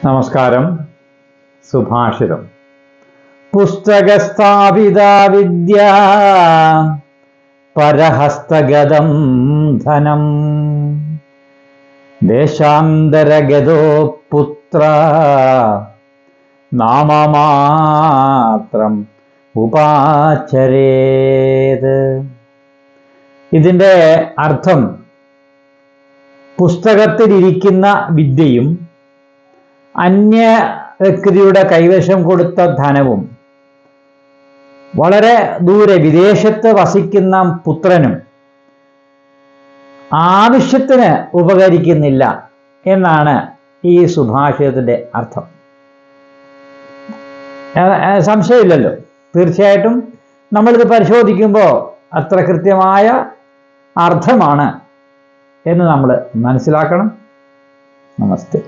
നമസ്കാരം. സുഭാഷിതം. പുസ്തകസ്ഥാപിത വിദ്യ പരഹസ്തഗതം ധനം ദേശാന്തരഗതോ പുത്ര നാമമാത്രം ഉപാചരേത്. ഇതിൻ്റെ അർത്ഥം പുസ്തകത്തിലിരിക്കുന്ന വിദ്യയും അന്യ വ്യക്തിയുടെ കൈവശം കൊടുത്ത ധനവും വളരെ ദൂരെ വിദേശത്ത് വസിക്കുന്ന പുത്രനും ആവശ്യത്തിന് ഉപകരിക്കുന്നില്ല എന്നാണ് ഈ സുഭാഷിതത്തിൻ്റെ അർത്ഥം. സംശയമില്ലല്ലോ. തീർച്ചയായിട്ടും നമ്മളിത് പരിശോധിക്കുമ്പോൾ അത്ര കൃത്യമായ അർത്ഥമാണ് എന്ന് നമ്മൾ മനസ്സിലാക്കണം. നമസ്തേ.